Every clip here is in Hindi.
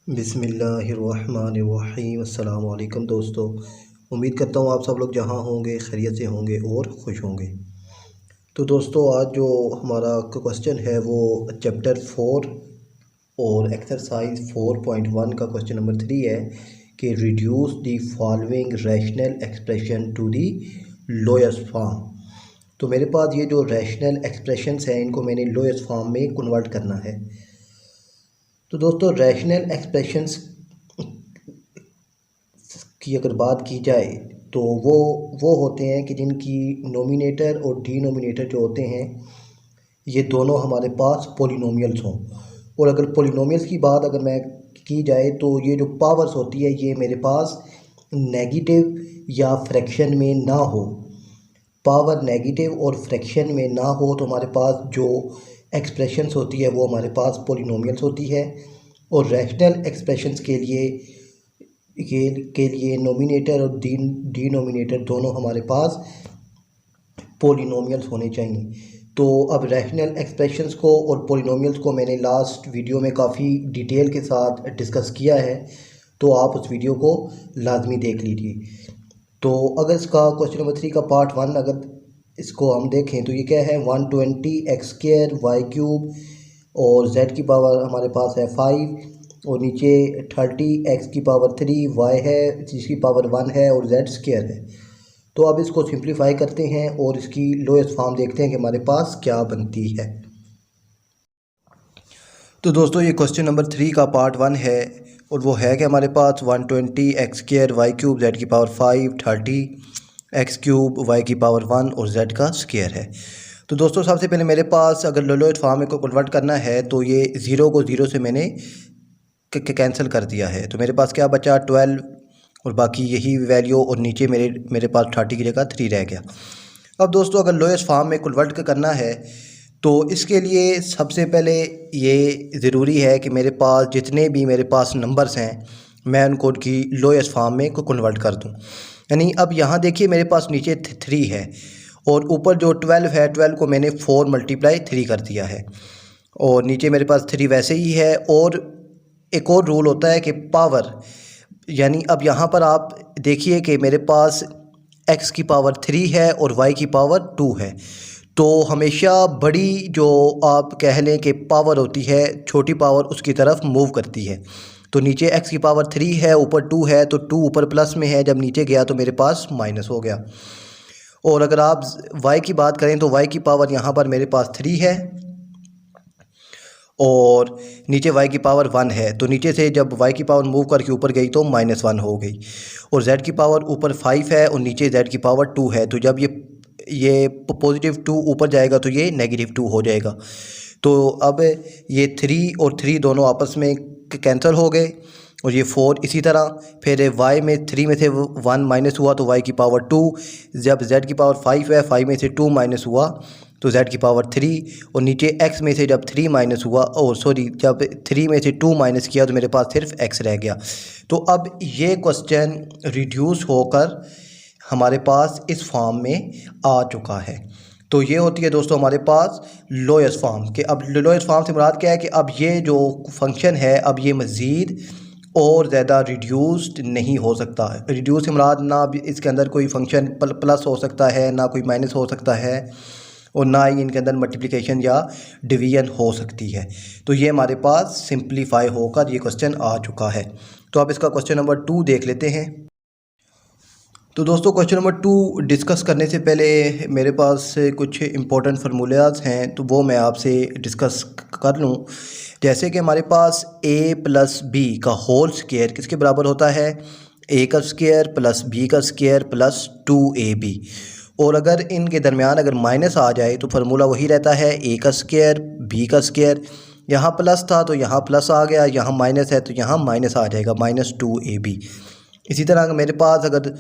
बिस्मिल्लाहिर्रहमानिर्रहीम। अस्सलाम वालेकुम दोस्तों, उम्मीद करता हूँ आप सब लोग जहाँ होंगे खैरियत से होंगे और खुश होंगे। तो दोस्तों, आज जो हमारा क्वेश्चन है वो चैप्टर 4 और एक्सरसाइज 4.1 का क्वेश्चन नंबर 3 है कि reduce the following rational expression to the lowest form. तो मेरे पास ये जो रैशनल एक्सप्रेशंस हैं इनको मैंने लोएस्ट फॉर्म में कन्वर्ट करना है। तो दोस्तों, रैशनल एक्सप्रेशंस की अगर बात की जाए तो वो होते हैं कि जिनकी नोमिनेटर और डिनोमिनेटर जो होते हैं ये दोनों हमारे पास पॉलिनोमियल्स हों। और अगर पॉलिनोमियल्स की बात अगर मैं की जाए तो ये जो पावर्स होती है ये मेरे पास नेगेटिव या फ्रैक्शन में ना हो। पावर नेगेटिव और फ्रैक्शन में ना हो तो हमारे पास जो एक्सप्रेशंस होती है वो हमारे पास पॉलिनोमियल्स होती है। और रैशनल एक्सप्रेशंस के लिए नोमिनेटर और डिनोमिनेटर दोनों हमारे पास पॉलिनोमियल्स होने चाहिए। तो अब रैशनल एक्सप्रेशंस को और पॉलिनोमियल्स को मैंने लास्ट वीडियो में काफ़ी डिटेल के साथ डिस्कस किया है, तो आप उस वीडियो को लाजमी देख लीजिए। तो अगर इसका क्वेश्चन नंबर 3 का पार्ट 1 अगर इसको हम देखें तो ये क्या है, 120x² y³ और z की पावर हमारे पास है 5 और नीचे 30x³ y है जिसकी पावर 1 है और z² है। तो अब इसको सिंप्लीफाई करते हैं और इसकी लोएस्ट फॉर्म देखते हैं कि हमारे पास क्या बनती है। तो दोस्तों, ये क्वेश्चन नंबर 3 का पार्ट 1 है और वो है कि हमारे पास 120x² y³ z की पावर 5 30x³ y की पावर 1 और z का स्क्वायर है। तो दोस्तों, सबसे पहले मेरे पास अगर लोएस्ट फॉर्म को कन्वर्ट करना है तो ये 0 को 0 से मैंने कैंसिल कर दिया है। तो मेरे पास क्या बचा, 12 और बाकी यही वैल्यू और नीचे मेरे पास 30 की जगह 3 रह गया। अब दोस्तों, अगर लोएस्ट फॉर्म में कन्वर्ट करना है तो इसके लिए सबसे पहले ये ज़रूरी है कि मेरे पास जितने भी मेरे पास नंबर्स हैं मैं उनको उनकी लोएस्ट फॉर्म में को कन्वर्ट कर दूं। यानी अब यहाँ देखिए मेरे पास नीचे 3 है और ऊपर जो 12 है 12 को मैंने 4 × 3 कर दिया है और नीचे मेरे पास 3 वैसे ही है। और एक और रूल होता है कि पावर, यानी अब यहाँ पर आप देखिए कि मेरे पास x की पावर 3 है और y की पावर 2 है। तो हमेशा बड़ी जो आप कह लें कि पावर होती है छोटी पावर उसकी तरफ मूव करती है। तो नीचे x की पावर 3 है ऊपर 2 है तो 2 ऊपर प्लस में है, जब नीचे गया तो मेरे पास माइनस हो गया। और अगर आप y की बात करें तो y की पावर यहाँ पर मेरे पास 3 है और नीचे y की पावर 1 है। तो नीचे से जब y की पावर मूव करके ऊपर गई तो -1 हो गई। और z की पावर ऊपर 5 है और नीचे z की पावर 2 है। तो जब ये +2 ऊपर जाएगा तो ये -2 हो जाएगा। तो अब ये 3 और 3 दोनों आपस में कैंसिल हो गए और ये 4 इसी तरह। फिर y में 3 में से 1 माइनस हुआ तो y की पावर 2, जब z की पावर 5 है 5 में से 2 माइनस हुआ तो z की पावर 3 और नीचे x में से जब 3 माइनस हुआ जब 3 में से 2 माइनस किया तो मेरे पास सिर्फ x रह गया। तो अब ये क्वेश्चन रिड्यूस होकर हमारे पास इस फॉर्म में आ चुका है। तो ये होती है दोस्तों हमारे पास लोएस्ट फॉर्म के। अब लोएस्ट फॉर्म से मुराद क्या है कि अब ये जो फंक्शन है अब ये मज़ीद और ज़्यादा रिड्यूस्ड नहीं हो सकता है। रिड्यूस से मुराद ना इसके अंदर कोई फंक्शन प्लस हो सकता है, ना कोई माइनस हो सकता है और ना ही इनके अंदर मल्टीप्लिकेशन या डिवीजन हो सकती है। तो ये हमारे पास सिंप्लीफाई होकर ये क्वेश्चन आ चुका है। तो अब इसका क्वेश्चन नंबर 2 देख लेते हैं। तो दोस्तों, क्वेश्चन नंबर 2 डिस्कस करने से पहले मेरे पास कुछ इंपॉर्टेंट फार्मूलाज हैं तो वो मैं आपसे डिस्कस कर लूँ। जैसे कि हमारे पास a+b का होल स्क्वायर किसके बराबर होता है, a का स्क्वायर प्लस b का स्क्वायर प्लस 2ab। और अगर इनके दरमियान अगर माइनस आ जाए तो फार्मूला वही रहता है a का स्क्वायर b का स्क्वायर। यहाँ प्लस था तो यहाँ प्लस आ गया, यहाँ माइनस है तो यहाँ माइनस आ जाएगा -2ab। इसी तरह अगर मेरे पास अगर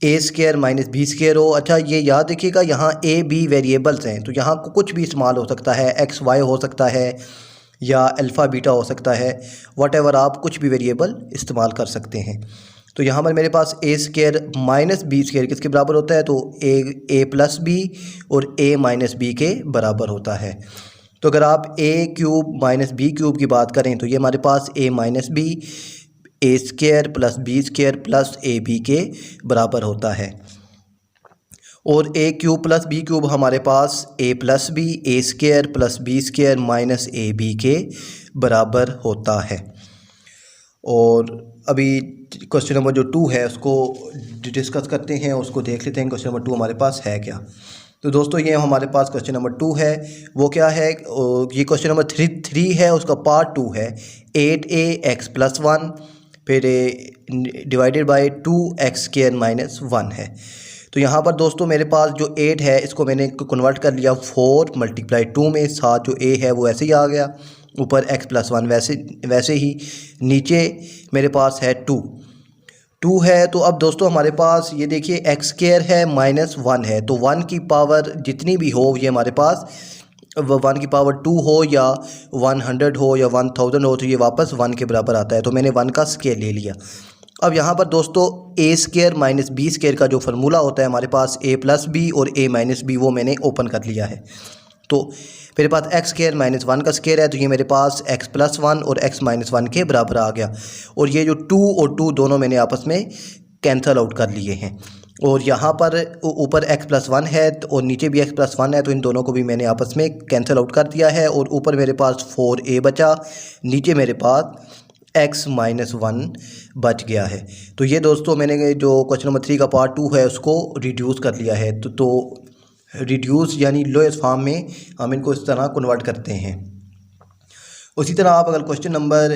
a² - b² हो, अच्छा ये याद रखिएगा यहाँ a b वेरिएबल्स हैं तो यहाँ को कुछ भी इस्तेमाल हो सकता है, x y हो सकता है या अल्फ़ा बीटा हो सकता है, वट आप कुछ भी वेरिएबल इस्तेमाल कर सकते हैं। तो यहाँ पर मेरे पास a² - b² किसके बराबर होता है, तो a + b और a - b के बराबर होता है। तो अगर आप A cube minus B cube की बात करें तो ये हमारे पास A minus B A square plus B square plus A B के बराबर होता है। और A cube plus B cube हमारे पास A plus B A square plus B square minus A B के बराबर होता है। और अभी क्वेश्चन नंबर जो 2 है उसको डिस्कस करते हैं, उसको देख लेते हैं क्वेश्चन नंबर 2 हमारे पास है क्या। तो दोस्तों ये हमारे पास क्वेश्चन नंबर 2 है, वो क्या है, ये क्वेश्चन नंबर 3 है, उसका पार्ट 2 है 8ax प्लस 1 फिर divided by 2x square minus 1 है। तो यहाँ पर दोस्तों मेरे पास जो 8 है इसको मैंने कन्वर्ट कर लिया 4 मल्टीप्लाई 2 में, साथ जो a है वो ऐसे ही आ गया, ऊपर x प्लस 1 वैसे ही, नीचे मेरे पास है 2 है। तो अब दोस्तों हमारे पास ये देखिए एक्स स्क्वायर है माइनस 1 है, तो 1 की पावर जितनी भी हो ये हमारे पास 1 की पावर 2 हो या 100 हो या 1000 हो तो ये वापस 1 के बराबर आता है। तो मैंने 1 का स्क्वायर ले लिया। अब यहाँ पर दोस्तों ए स्क्वायर माइनस बी स्क्वायर का जो फार्मूला होता है हमारे पास ए प्लस बी और ए माइनस बी, वो मैंने ओपन कर लिया है। तो मेरे पास एक्स स्क्वायर माइनस 1 का स्क्वायर है, तो ये मेरे पास एक्स प्लस 1 और एक्स माइनस 1 के बराबर आ गया। और ये जो 2 और 2 दोनों मैंने आपस में कैंसल आउट कर लिए हैं। और यहाँ पर ऊपर x प्लस 1 है और नीचे भी x प्लस 1 है, तो इन दोनों को भी मैंने आपस में कैंसिल आउट कर दिया है। और ऊपर मेरे पास 4a बचा, नीचे मेरे पास x माइनस 1 बच गया है। तो ये दोस्तों मैंने जो क्वेश्चन नंबर 3 का पार्ट 2 है उसको रिड्यूस कर लिया है। तो रिड्यूस यानी लोएस्ट फॉर्म में हम इनको इस तरह कन्वर्ट करते हैं। उसी तरह आप अगर क्वेश्चन नंबर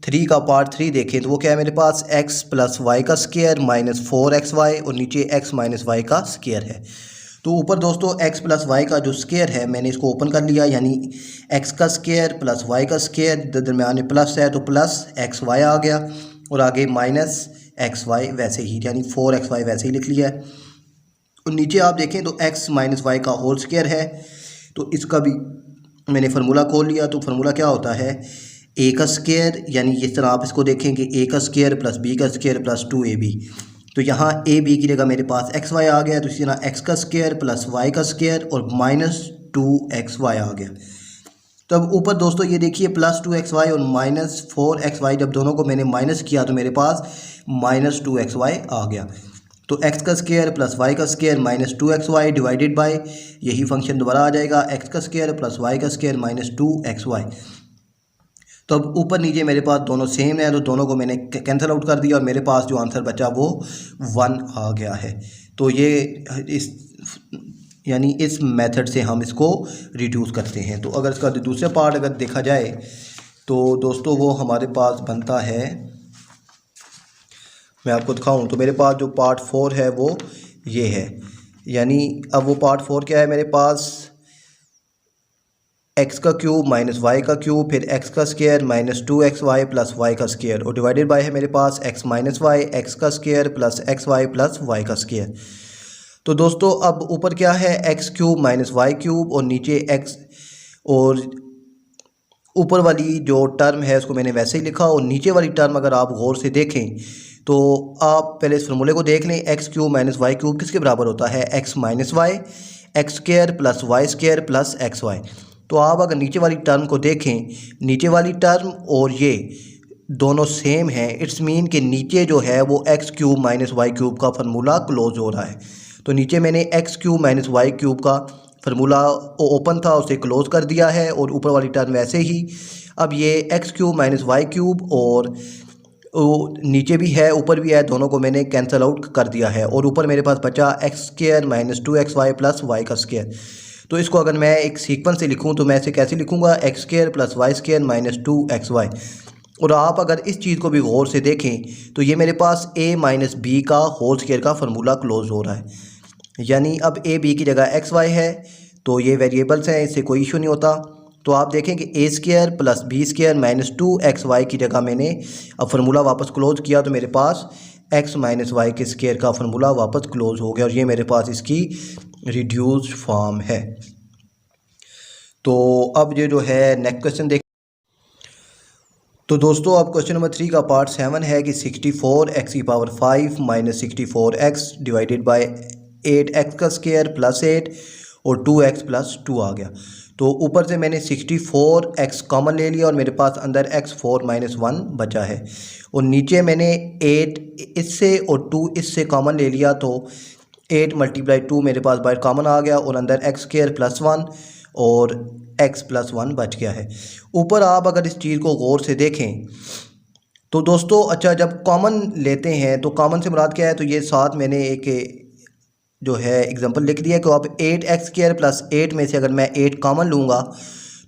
3 का पार्ट 3 देखें तो वो क्या है, मेरे पास x प्लस वाई का स्क्वायर माइनस 4xy और नीचे x माइनस वाई का स्क्वायर है। तो ऊपर दोस्तों x प्लस वाई का जो स्क्वायर है मैंने इसको ओपन कर लिया, यानी x का स्क्वायर प्लस y का स्क्वायर, दरम्यान में प्लस है तो प्लस xy आ गया, और आगे माइनस xy वैसे ही, यानी 4xy वैसे ही लिख लिया है। और नीचे आप देखें तो x माइनस वाई का होल स्क्वायर है, तो इसका भी मैंने फार्मूला खोल लिया। तो फार्मूला क्या होता है, a का स्क्वायर, यानी इस तरह आप इसको देखेंगे a का स्क्वायर प्लस b का स्क्वायर प्लस 2ab। तो यहाँ a b की जगह मेरे पास xy आ गया, तो इसी तरह x का स्क्वायर प्लस y का स्क्वायर और माइनस 2xy आ गया। तो अब ऊपर दोस्तों ये देखिए प्लस 2xy और माइनस 4xy, जब दोनों को मैंने माइनस किया तो मेरे पास माइनस 2xy आ गया। तो x का स्क्वायर प्लस y का square minus 2xy divided by, यही फंक्शन दोबारा आ जाएगा, x का स्क्वायर प्लस y का स्क्वायर माइनस 2xy। तो अब ऊपर नीचे मेरे पास दोनों सेम है, तो दोनों को मैंने कैंसिल आउट कर दिया और मेरे पास जो आंसर बचा वो 1 आ गया है। तो ये यानी इस मेथड से हम इसको रिड्यूस करते हैं। तो अगर इसका दूसरा पार्ट अगर देखा जाए तो दोस्तों वो हमारे पास बनता है, मैं आपको दिखाऊं तो मेरे पास जो पार्ट 4 है वो ये है, यानी अब वो पार्ट 4 क्या है, मेरे पास x का क्यूब माइनस वाई का क्यूब फिर x का square minus 2xy plus y का स्क्वायर और डिवाइडेड बाय है मेरे पास x माइनस वाई x का square plus xy plus y का स्क्वायर। तो दोस्तों अब ऊपर क्या है, x cube minus y cube और नीचे x, और ऊपर वाली जो टर्म है उसको मैंने वैसे ही लिखा, और नीचे वाली टर्म अगर आप गौर से देखें तो आप पहले इस फार्मूले को देख लें, x cube minus y cube किसके बराबर होता है, x minus y x square plus y square plus x y. तो आप अगर नीचे वाली टर्म को देखें, नीचे वाली टर्म और ये दोनों सेम हैं, इट्स मीन कि नीचे जो है वो x cube minus y cube का फार्मूला क्लोज हो रहा है। तो नीचे मैंने x cube minus y cube का फार्मूला ओपन था उसे क्लोज़ कर दिया है, और ऊपर वाली टर्म वैसे ही। अब ये x cube minus y cube और नीचे भी है ऊपर भी है, दोनों को मैंने कैंसिल आउट कर दिया है, और ऊपर मेरे पास बचा x square minus 2xy plus y का स्क्वायर। तो इसको अगर मैं एक सीक्वेंस से लिखूं तो मैं इसे कैसे लिखूंगा, x square plus y square minus 2xy। और आप अगर इस चीज़ को भी गौर से देखें तो ये मेरे पास a माइनस बी का होल स्क्वायर का फार्मूला क्लोज हो रहा है, यानी अब a b की जगह xy है, तो ये वेरिएबल्स हैं, इससे कोई इशू नहीं होता। तो आप देखें कि A square plus B square minus 2xy की जगह मैंने अब फार्मूला वापस क्लोज किया, तो मेरे पास x माइनस वाई के स्क्वायर का फार्मूला वापस क्लोज हो गया, और ये मेरे पास इसकी रिड्यूस्ड फॉर्म है। तो अब ये जो है नेक्स्ट क्वेश्चन देख, तो दोस्तों अब क्वेश्चन नंबर 3 का पार्ट 7 है कि 64x की power 5 minus 64x divided by 8x का स्क्वायर प्लस 8 और 2x प्लस 2 आ गया। तो ऊपर से मैंने 64x कॉमन ले लिया और मेरे पास अंदर x4 माइनस 1 बचा है। और नीचे मैंने 8 इससे और 2 इससे कॉमन ले लिया, तो 8 मल्टीप्लाई 2 मेरे पास बाहर कॉमन आ गया और अंदर x स्क्वायर प्लस 1 और x प्लस 1 बच गया है। ऊपर आप अगर इस चीज़ को गौर से देखें तो दोस्तों, अच्छा जब कॉमन लेते हैं तो कॉमन से मुराद क्या है, तो ये साथ मैंने एक जो है एग्जांपल लिख दिया कि आप 8x स्क्वायर प्लस 8 में से अगर मैं 8 कॉमन लूँगा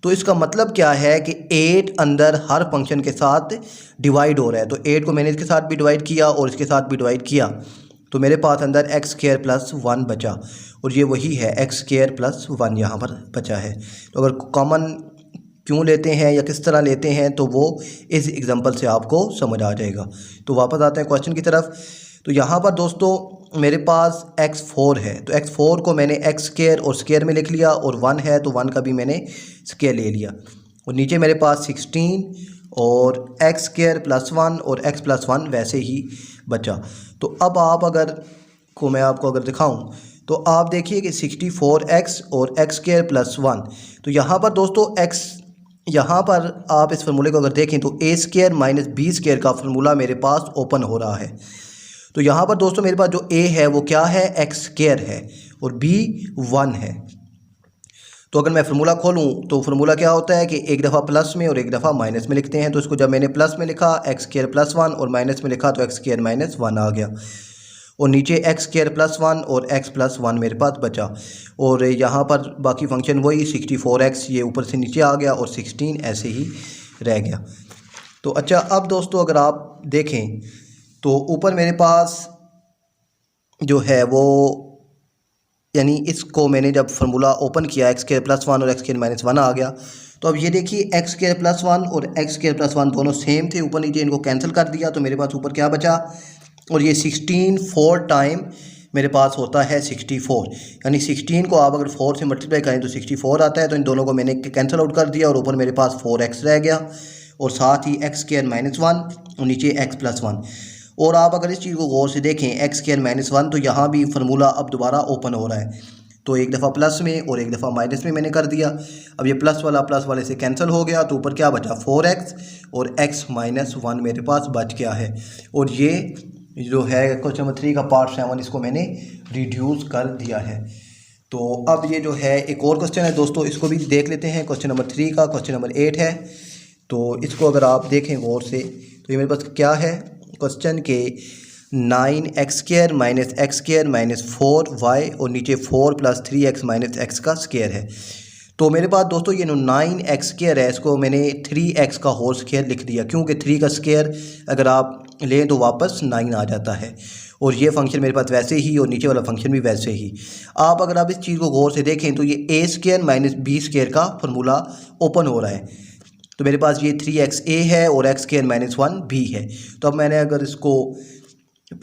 तो इसका मतलब क्या है कि 8 अंदर हर फंक्शन के साथ डिवाइड हो रहा है। तो 8 को मैंने इसके साथ भी डिवाइड किया और इसके साथ भी डिवाइड किया, तो मेरे पास अंदर x स्क्वायर प्लस 1 बचा और ये वही है x स्क्वायर प्लस 1 यहाँ पर बचा है। तो अगर कॉमन क्यों लेते हैं या किस तरह लेते हैं तो वो इस एग्जांपल से आपको समझ आ जाएगा। तो वापस आते हैं क्वेश्चन की तरफ। तो यहाँ पर दोस्तों मेरे पास x4 है, तो x4 को मैंने x स्क्वायर और स्क्वायर में लिख लिया और 1 है तो 1 का भी मैंने स्क्वायर ले लिया। और नीचे मेरे पास 16 और x स्क्वायर प्लस 1 और x प्लस 1 वैसे ही बचा। तो अब आप अगर को मैं आपको अगर दिखाऊं तो आप देखिए कि 64x और x स्क्वायर प्लस 1, तो यहाँ पर दोस्तों x, यहाँ पर आप इस फार्मूले को अगर देखें तो a square minus B square का फार्मूला मेरे पास ओपन हो रहा है। तो यहाँ पर दोस्तों मेरे पास जो a है वो क्या है, x स्क्वायर है और b 1 है। तो अगर मैं फार्मूला खोलूँ तो फार्मूला क्या होता है कि एक दफ़ा प्लस में और एक दफ़ा माइनस में लिखते हैं। तो इसको जब मैंने प्लस में लिखा x स्क्वायर प्लस 1 और माइनस में लिखा तो x स्क्वायर माइनस 1 आ गया और नीचे x स्क्वायर प्लस 1 और x प्लस 1 मेरे पास बचा। और यहाँ पर बाकी फंक्शन वही 64x ये ऊपर से नीचे आ गया और 16 ऐसे ही रह गया। तो अच्छा अब दोस्तों अगर आप देखें तो ऊपर मेरे पास जो है वो, यानी इसको मैंने जब फार्मूला ओपन किया x स्क्वायर प्लस 1 और x स्क्वायर माइनस 1 आ गया। तो अब ये देखिए x स्क्वायर प्लस 1 और x स्क्वायर प्लस 1 दोनों सेम थे, ऊपर नीचे इनको कैंसिल कर दिया तो मेरे पास ऊपर क्या बचा, और ये 16 4 टाइम मेरे पास होता है 64, यानी 16 को आप अगर 4 से मल्टीप्लाई करें तो 64 आता है। तो इन दोनों को मैंने कैंसिल आउट कर दिया और ऊपर मेरे पास 4x रह गया और साथ ही x स्क्वायर माइनस 1 और नीचे x प्लस 1। और आप अगर इस चीज़ को गौर से देखें x स्क्वायर माइनस 1, तो यहाँ भी फार्मूला अब दोबारा ओपन हो रहा है। तो एक दफ़ा प्लस में और एक दफ़ा माइनस में मैंने कर दिया। अब ये प्लस वाले से कैंसिल हो गया तो ऊपर क्या बचा, 4x और x माइनस 1 मेरे पास बच गया है। और ये जो है क्वेश्चन नंबर 3 का पार्ट 7 इसको मैंने रिड्यूस कर दिया है। तो अब ये जो है एक और क्वेश्चन है दोस्तों, इसको भी देख लेते हैं। क्वेश्चन नंबर 3 का क्वेश्चन नंबर 8 है। तो इसको अगर आप देखें गौर से तो ये मेरे पास क्या है क्वेश्चन के 9x square minus x square minus 4y और नीचे 4 प्लस 3x माइनस x का स्क्वायर है। तो मेरे पास दोस्तों ये 9x स्क्वायर है, इसको मैंने 3x का होल स्क्वायर लिख दिया क्योंकि 3 का स्क्वायर अगर आप लें तो वापस 9 आ जाता है। और ये फंक्शन मेरे पास वैसे ही और नीचे वाला फंक्शन भी वैसे ही। आप इस चीज़ को गौर से देखें तो ये a square minus b square का फार्मूला ओपन हो रहा है। तो मेरे पास ये 3xa है और x स्क्वायर माइनस 1b है। तो अब मैंने अगर इसको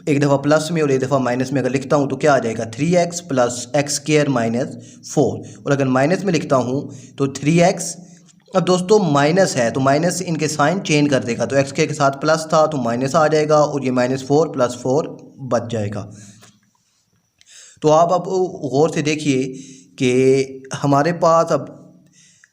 एक दफ़ा प्लस में और एक दफ़ा माइनस में अगर लिखता हूँ तो क्या आ जाएगा, 3x plus x square minus 4। और अगर माइनस में लिखता हूँ तो 3x, अब दोस्तों माइनस है तो माइनस इनके साइन चेंज कर देगा, तो x के साथ प्लस था तो माइनस आ जाएगा और ये -4 + 4 बच जाएगा। तो आप अब गौर से देखिए कि हमारे पास अब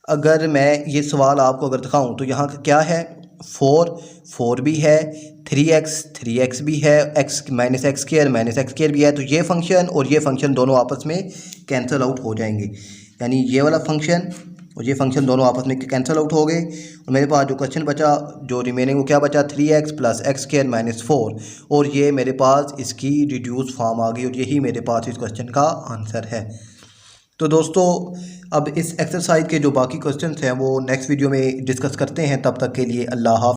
अगर मैं ये सवाल आपको अगर दिखाऊं तो यहाँ क्या है, 4 भी है, 3x भी है, x माइनस एक्स स्क्वायर भी है। तो ये फंक्शन और ये फंक्शन दोनों आपस में कैंसिल आउट हो जाएंगे, यानी ये वाला फंक्शन और ये फंक्शन दोनों आपस में कैंसिल आउट हो गए। और मेरे पास जो क्वेश्चन बचा, जो रिमेनिंग वो क्या बचा, 3x plus x square minus 4, और ये मेरे पास इसकी रिड्यूस फॉर्म आ गई और यही मेरे पास इस क्वेश्चन का आंसर है। तो दोस्तों अब इस एक्सरसाइज के जो बाकी क्वेश्चंस हैं वो नेक्स्ट वीडियो में डिस्कस करते हैं। तब तक के लिए अल्लाह हाफ़िज़।